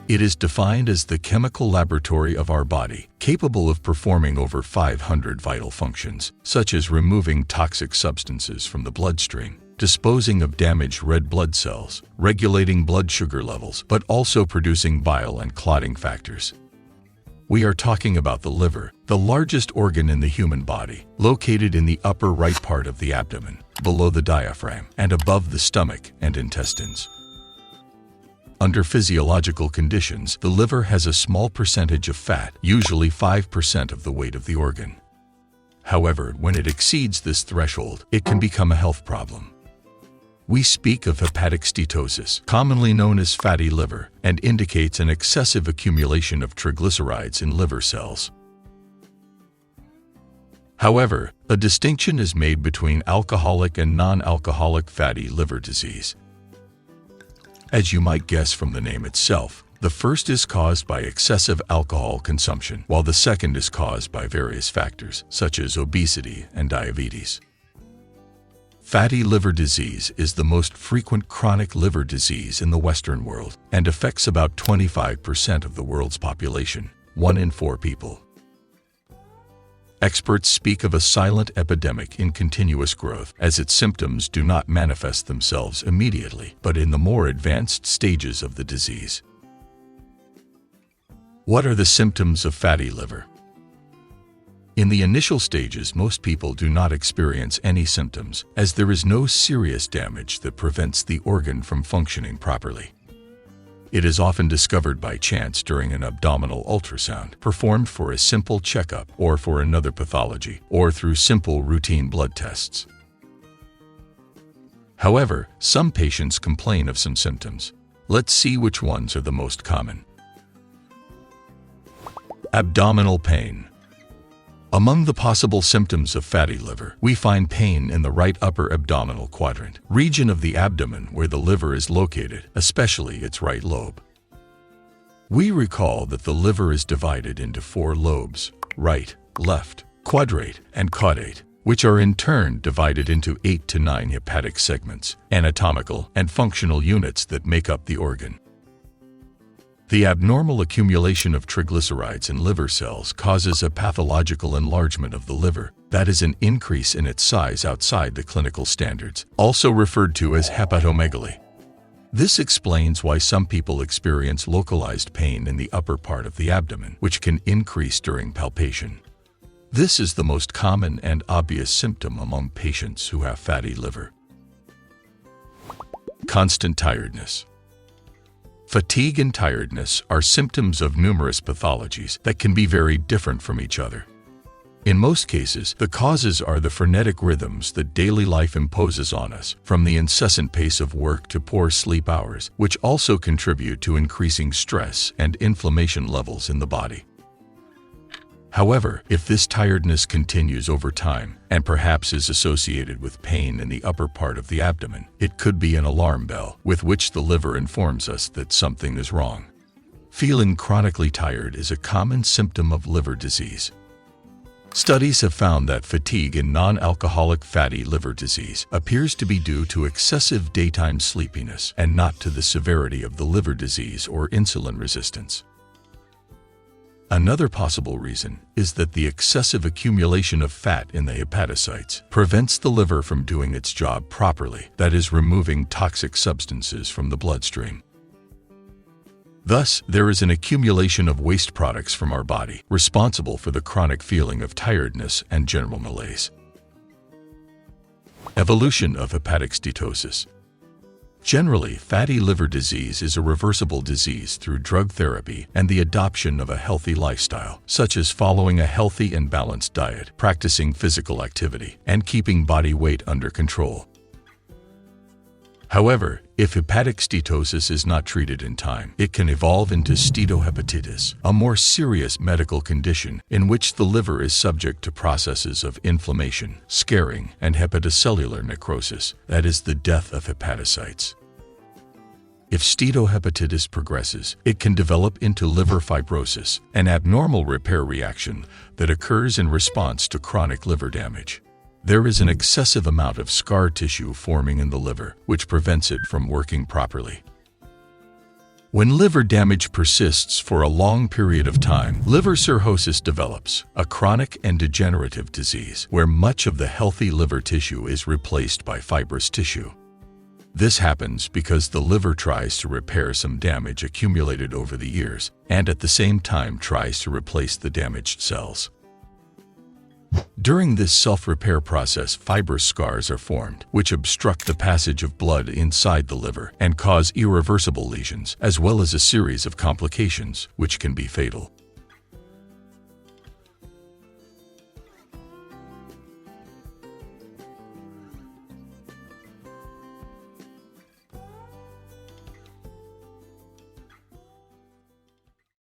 It is defined as the chemical laboratory of our body, capable of performing over 500 vital functions, such as removing toxic substances from the bloodstream, disposing of damaged red blood cells, regulating blood sugar levels, but also producing bile and clotting factors. We are talking about the liver, the largest organ in the human body, located in the upper right part of the abdomen, below the diaphragm, and above the stomach and intestines. Under physiological conditions, the liver has a small percentage of fat, usually 5% of the weight of the organ. However, when it exceeds this threshold, it can become a health problem. We speak of hepatic steatosis, commonly known as fatty liver, and indicates an excessive accumulation of triglycerides in liver cells. However, a distinction is made between alcoholic and non-alcoholic fatty liver disease. As you might guess from the name itself, the first is caused by excessive alcohol consumption, while the second is caused by various factors, such as obesity and diabetes. Fatty liver disease is the most frequent chronic liver disease in the Western world and affects about 25% of the world's population, 1 in 4 people. Experts speak of a silent epidemic in continuous growth, as its symptoms do not manifest themselves immediately, but in the more advanced stages of the disease. What are the symptoms of fatty liver? In the initial stages, most people do not experience any symptoms, as there is no serious damage that prevents the organ from functioning properly. It is often discovered by chance during an abdominal ultrasound, performed for a simple checkup or for another pathology, or through simple routine blood tests. However, some patients complain of some symptoms. Let's see which ones are the most common. Abdominal pain. Among the possible symptoms of fatty liver, we find pain in the right upper abdominal quadrant, region of the abdomen where the liver is located, especially its right lobe. We recall that the liver is divided into 4 lobes: right, left, quadrate, and caudate, which are in turn divided into 8 to 9 hepatic segments, anatomical and functional units that make up the organ. The abnormal accumulation of triglycerides in liver cells causes a pathological enlargement of the liver, that is, an increase in its size outside the clinical standards, also referred to as hepatomegaly. This explains why some people experience localized pain in the upper part of the abdomen, which can increase during palpation. This is the most common and obvious symptom among patients who have fatty liver. Constant tiredness. Fatigue and tiredness are symptoms of numerous pathologies that can be very different from each other. In most cases, the causes are the frenetic rhythms that daily life imposes on us, from the incessant pace of work to poor sleep hours, which also contribute to increasing stress and inflammation levels in the body. However, if this tiredness continues over time, and perhaps is associated with pain in the upper part of the abdomen, it could be an alarm bell with which the liver informs us that something is wrong. Feeling chronically tired is a common symptom of liver disease. Studies have found that fatigue in non-alcoholic fatty liver disease appears to be due to excessive daytime sleepiness and not to the severity of the liver disease or insulin resistance. Another possible reason is that the excessive accumulation of fat in the hepatocytes prevents the liver from doing its job properly, that is, removing toxic substances from the bloodstream. Thus, there is an accumulation of waste products from our body, responsible for the chronic feeling of tiredness and general malaise. Evolution of hepatic steatosis. Generally, fatty liver disease is a reversible disease through drug therapy and the adoption of a healthy lifestyle, such as following a healthy and balanced diet, practicing physical activity, and keeping body weight under control. However, if hepatic steatosis is not treated in time, it can evolve into steatohepatitis, a more serious medical condition in which the liver is subject to processes of inflammation, scarring, and hepatocellular necrosis, that is, the death of hepatocytes. If steatohepatitis progresses, it can develop into liver fibrosis, an abnormal repair reaction that occurs in response to chronic liver damage. There is an excessive amount of scar tissue forming in the liver, which prevents it from working properly. When liver damage persists for a long period of time, liver cirrhosis develops, a chronic and degenerative disease where much of the healthy liver tissue is replaced by fibrous tissue. This happens because the liver tries to repair some damage accumulated over the years and at the same time tries to replace the damaged cells. During this self-repair process, fibrous scars are formed, which obstruct the passage of blood inside the liver and cause irreversible lesions, as well as a series of complications, which can be fatal.